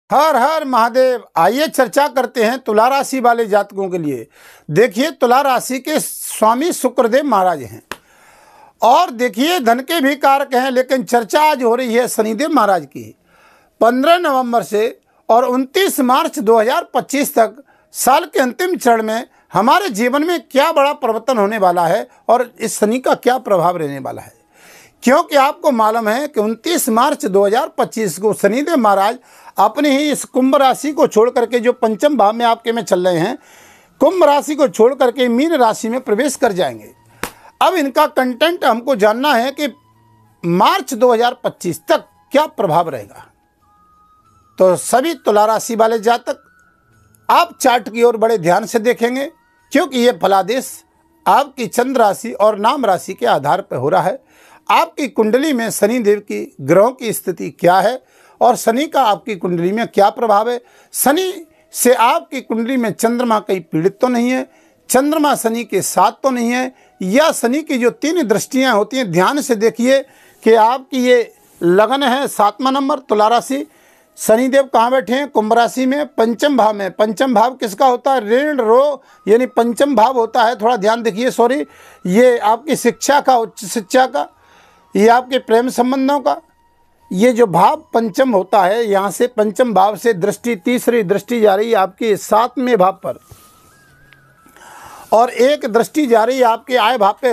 हर हर महादेव। आइए चर्चा करते हैं तुला राशि वाले जातकों के लिए। देखिए, तुला राशि के स्वामी शुक्रदेव महाराज हैं और देखिए धन के भी कारक हैं, लेकिन चर्चा आज हो रही है शनिदेव महाराज की। 15 नवंबर से और 29 मार्च 2025 तक साल के अंतिम चरण में हमारे जीवन में क्या बड़ा परिवर्तन होने वाला है और इस शनि का क्या प्रभाव रहने वाला है। क्योंकि आपको मालूम है कि 29 मार्च 2025 को शनिदेव महाराज अपने ही इस कुंभ राशि को छोड़ करके, जो पंचम भाव में आपके में चल रहे हैं, कुंभ राशि को छोड़ करके मीन राशि में प्रवेश कर जाएंगे। अब इनका कंटेंट हमको जानना है कि मार्च 2025 तक क्या प्रभाव रहेगा। तो सभी तुला राशि वाले जातक आप चार्ट की ओर बड़े ध्यान से देखेंगे, क्योंकि ये फलादेश आपकी चंद्र राशि और नाम राशि के आधार पर हो रहा है। आपकी कुंडली में शनि देव की ग्रहों की स्थिति क्या है और शनि का आपकी कुंडली में क्या प्रभाव है। शनि से आपकी कुंडली में चंद्रमा कहीं पीड़ित तो नहीं है, चंद्रमा शनि के साथ तो नहीं है, या शनि की जो 3 दृष्टियां होती हैं, ध्यान से देखिए कि आपकी ये लगन है 7वां नंबर तुला राशि। शनिदेव कहाँ बैठे हैं? कुंभ राशि में, पंचम भाव में। पंचम भाव किसका होता है? ऋण रो, यानी पंचम भाव होता है, थोड़ा ध्यान देखिए, सॉरी, ये आपकी शिक्षा का, उच्च शिक्षा का, ये आपके प्रेम संबंधों का, ये जो भाव पंचम होता है, यहाँ से पंचम भाव से दृष्टि, तीसरी दृष्टि जा रही है आपके 7वें भाव पर, और एक दृष्टि जा रही है आपके आय भाव पे।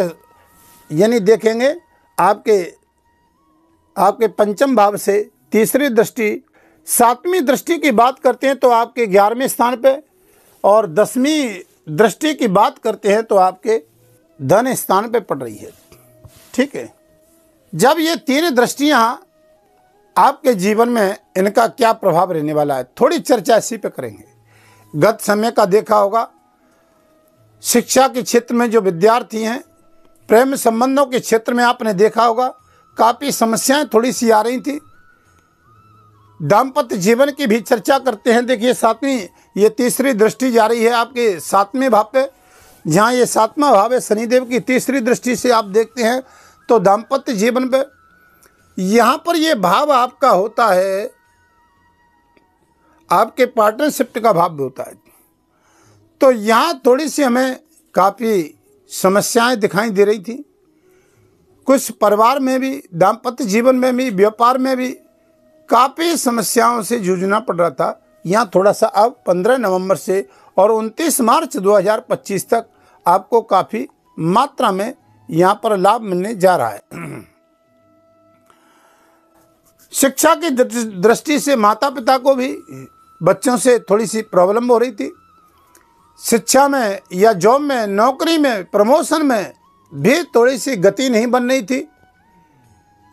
यानी देखेंगे आपके पंचम भाव से तीसरी दृष्टि, 7वीं दृष्टि की बात करते हैं तो आपके 11वें स्थान पे, और 10वीं दृष्टि की बात करते हैं तो आपके धन स्थान पे पड़ रही है। ठीक है, जब ये 3 दृष्टियां आपके जीवन में, इनका क्या प्रभाव रहने वाला है, थोड़ी चर्चा इसी पे करेंगे। गत समय का देखा होगा, शिक्षा के क्षेत्र में जो विद्यार्थी हैं, प्रेम संबंधों के क्षेत्र में आपने देखा होगा काफ़ी समस्याएं थोड़ी सी आ रही थी। दाम्पत्य जीवन की भी चर्चा करते हैं। देखिए 7वीं, ये तीसरी दृष्टि जा रही है आपके 7वें भाव पे, जहाँ ये 7वां भाव है शनिदेव की तीसरी दृष्टि से आप देखते हैं तो दाम्पत्य जीवन पे, यहाँ पर ये भाव आपका होता है, आपके पार्टनरशिप का भाव भी होता है। तो यहाँ थोड़ी सी हमें काफ़ी समस्याएं दिखाई दे रही थी, कुछ परिवार में भी, दाम्पत्य जीवन में भी, व्यापार में भी काफ़ी समस्याओं से जूझना पड़ रहा था। यहाँ थोड़ा सा अब 15 नवंबर से और 29 मार्च 2025 तक आपको काफ़ी मात्रा में यहाँ पर लाभ मिलने जा रहा है। शिक्षा की दृष्टि से माता पिता को भी बच्चों से थोड़ी सी प्रॉब्लम हो रही थी। शिक्षा में या जॉब में, नौकरी में, प्रमोशन में भी थोड़ी सी गति नहीं बन रही थी,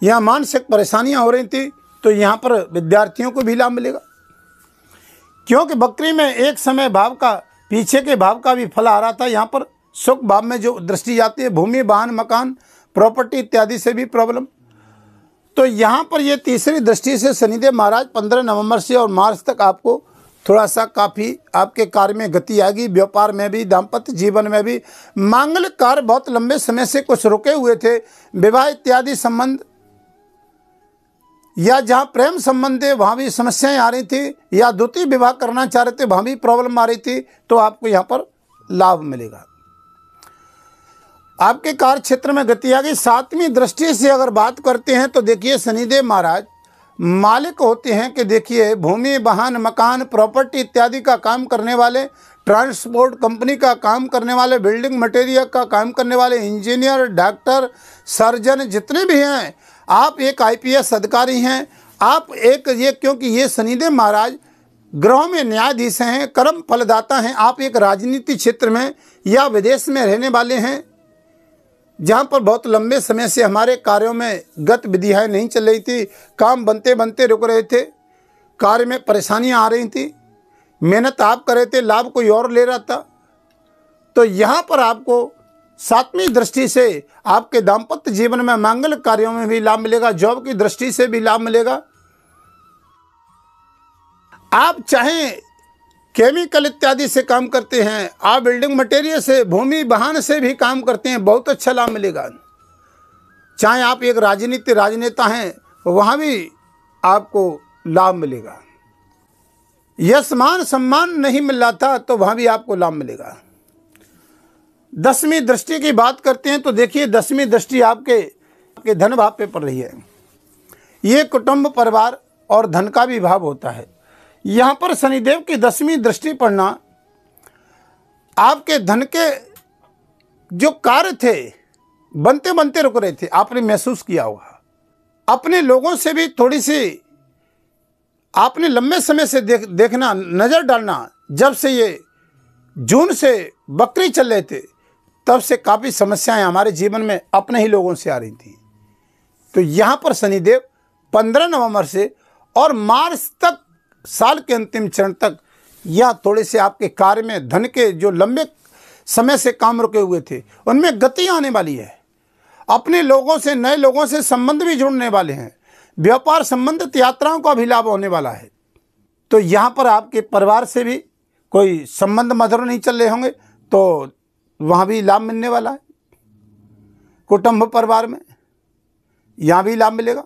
यहाँ मानसिक परेशानियां हो रही थी। तो यहाँ पर विद्यार्थियों को भी लाभ मिलेगा, क्योंकि बकरी में एक समय भाव का, पीछे के भाव का भी फल आ रहा था। यहाँ पर सुख भाव में जो दृष्टि जाती है, भूमि, वाहन, मकान, प्रॉपर्टी इत्यादि से भी प्रॉब्लम। तो यहाँ पर ये तीसरी दृष्टि से शनिदेव महाराज 15 नवंबर से और मार्च तक आपको थोड़ा सा काफ़ी आपके कार्य में गति आएगी। व्यापार में भी, दाम्पत्य जीवन में भी, मांगलिक कार्य बहुत लंबे समय से कुछ रुके हुए थे, विवाह इत्यादि संबंध, या जहाँ प्रेम संबंध है वहाँ भी समस्याएं आ रही थी, या द्वितीय विवाह करना चाह रहे थे वहाँ भी प्रॉब्लम आ रही थी, तो आपको यहाँ पर लाभ मिलेगा। आपके कार्य क्षेत्र में गति आ गई। 7वीं दृष्टि से अगर बात करते हैं तो देखिए शनिदेव महाराज मालिक होते हैं कि देखिए भूमि, वाहन, मकान, प्रॉपर्टी इत्यादि का काम करने वाले, ट्रांसपोर्ट कंपनी का काम करने वाले, बिल्डिंग मटेरियल का काम करने वाले, इंजीनियर, डॉक्टर, सर्जन, जितने भी हैं, आप एक IPS अधिकारी हैं, आप एक ये, क्योंकि ये शनिदेव महाराज ग्रहों में न्यायाधीश हैं, कर्म फलदाता हैं। आप एक राजनीति क्षेत्र में या विदेश में रहने वाले हैं, जहाँ पर बहुत लंबे समय से हमारे कार्यों में गतिविधियाँ नहीं चल रही थी, काम बनते बनते रुक रहे थे, कार्य में परेशानियाँ आ रही थी, मेहनत आप कर रहे थे, लाभ कोई और ले रहा था। तो यहाँ पर आपको 7वीं दृष्टि से आपके दाम्पत्य जीवन में, मांगलिक कार्यों में भी लाभ मिलेगा, जॉब की दृष्टि से भी लाभ मिलेगा। आप चाहें केमिकल इत्यादि से काम करते हैं, आप बिल्डिंग मटेरियल से, भूमि, वाहन से भी काम करते हैं, बहुत अच्छा लाभ मिलेगा। चाहे आप एक राजनेता हैं, वहाँ भी आपको लाभ मिलेगा। यश मान सम्मान नहीं मिल रहा था तो वहाँ भी आपको लाभ मिलेगा। 10वीं दृष्टि की बात करते हैं तो देखिए 10वीं दृष्टि आपके धन भाव पे पड़ रही है। ये कुटुंब, परिवार और धन का भी भाव होता है। यहाँ पर शनिदेव की 10वीं दृष्टि पड़ना आपके धन के जो कार्य थे बनते बनते रुक रहे थे, आपने महसूस किया होगा। अपने लोगों से भी थोड़ी सी आपने लंबे समय से देखना, नज़र डालना, जब से ये जून से बकरी चल रहे थे तब से काफ़ी समस्याएं हमारे जीवन में अपने ही लोगों से आ रही थी। तो यहाँ पर शनिदेव 15 नवंबर से और मार्च तक, साल के अंतिम चरण तक, यह थोड़े से आपके कार्य में, धन के जो लंबे समय से काम रुके हुए थे उनमें गति आने वाली है। अपने लोगों से, नए लोगों से संबंध भी जुड़ने वाले हैं। व्यापार संबंधित यात्राओं का भी लाभ होने वाला है। तो यहाँ पर आपके परिवार से भी कोई संबंध मधुर नहीं चल रहे होंगे तो वहाँ भी लाभ मिलने वाला है। कुटुंब, परिवार में यहाँ भी लाभ मिलेगा।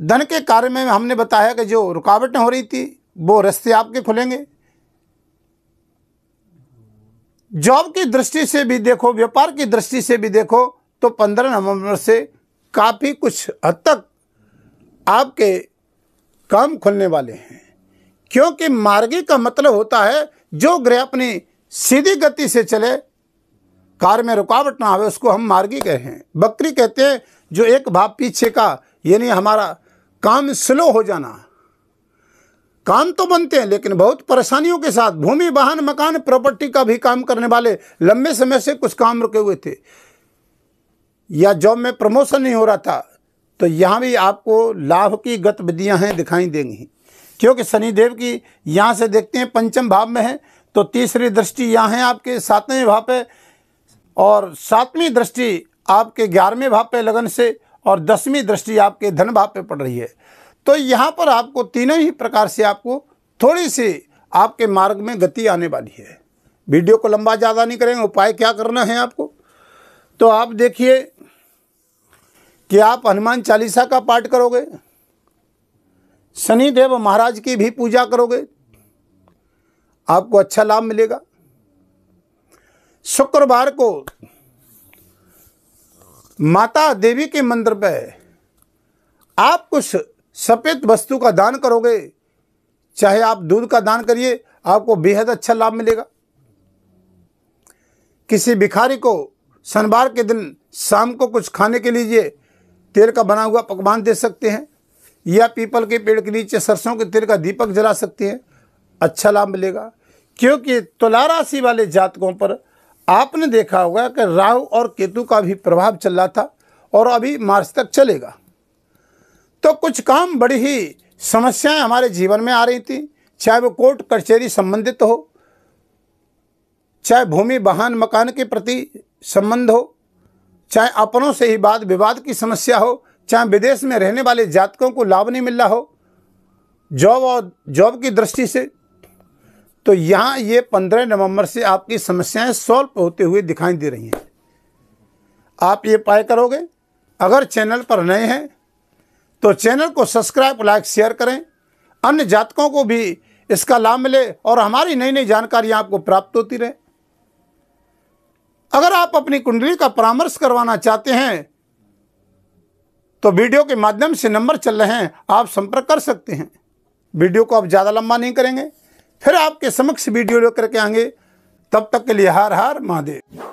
धन के कार्य में हमने बताया कि जो रुकावटें हो रही थी वो रास्ते आपके खुलेंगे। जॉब की दृष्टि से भी देखो, व्यापार की दृष्टि से भी देखो तो 15 नवंबर से काफ़ी कुछ हद तक आपके काम खुलने वाले हैं। क्योंकि मार्गी का मतलब होता है जो ग्रह अपनी सीधी गति से चले, कार्य में रुकावट ना आवे, उसको हम मार्गी कहते हैं। बकरी कहते हैं जो एक भाव पीछे का, यानी हमारा काम स्लो हो जाना। काम तो बनते हैं लेकिन बहुत परेशानियों के साथ। भूमि, वाहन, मकान, प्रॉपर्टी का भी काम करने वाले, लंबे समय से कुछ काम रुके हुए थे या जॉब में प्रमोशन नहीं हो रहा था, तो यहाँ भी आपको लाभ की गतिविधियाँ हैं, दिखाई देंगी। क्योंकि शनिदेव की यहाँ से देखते हैं पंचम भाव में है तो तीसरी दृष्टि यहाँ है आपके 7वें भाव पे, और 7वीं दृष्टि आपके 11वें भाव पे लगन से, और 10वीं दृष्टि आपके धन भाव पे पड़ रही है। तो यहाँ पर आपको तीनों ही प्रकार से आपको थोड़ी सी आपके मार्ग में गति आने वाली है। वीडियो को लंबा ज़्यादा नहीं करेंगे। उपाय क्या करना है आपको, तो आप देखिए कि आप हनुमान चालीसा का पाठ करोगे, शनिदेव महाराज की भी पूजा करोगे, आपको अच्छा लाभ मिलेगा। शुक्रवार को माता देवी के मंदिर पे आप कुछ सफ़ेद वस्तु का दान करोगे, चाहे आप दूध का दान करिए, आपको बेहद अच्छा लाभ मिलेगा। किसी भिखारी को शनिवार के दिन शाम को कुछ खाने के लिए तेल का बना हुआ पकवान दे सकते हैं, या पीपल के पेड़ के नीचे सरसों के तेल का दीपक जला सकते हैं, अच्छा लाभ मिलेगा। क्योंकि तुला राशि वाले जातकों पर आपने देखा होगा कि राहु और केतु का भी प्रभाव चल रहा था और अभी मार्च तक चलेगा। तो कुछ काम बड़ी ही समस्याएं हमारे जीवन में आ रही थी, चाहे वो कोर्ट कचहरी संबंधित हो, चाहे भूमि, वाहन, मकान के प्रति संबंध हो, चाहे अपनों से ही वाद विवाद की समस्या हो, चाहे विदेश में रहने वाले जातकों को लाभ नहीं मिल रहा हो जॉब और जॉब की दृष्टि से, तो यहाँ ये 15 नवंबर से आपकी समस्याएं सॉल्व होते हुए दिखाई दे रही हैं। आप ये उपाय करोगे। अगर चैनल पर नए हैं तो चैनल को सब्सक्राइब, लाइक, शेयर करें, अन्य जातकों को भी इसका लाभ मिले और हमारी नई नई जानकारियाँ आपको प्राप्त होती रहे। अगर आप अपनी कुंडली का परामर्श करवाना चाहते हैं तो वीडियो के माध्यम से नंबर चल रहे हैं, आप संपर्क कर सकते हैं। वीडियो को अब ज़्यादा लंबा नहीं करेंगे, फिर आपके समक्ष वीडियो लेकर के आएंगे। तब तक के लिए हर हर महादेव।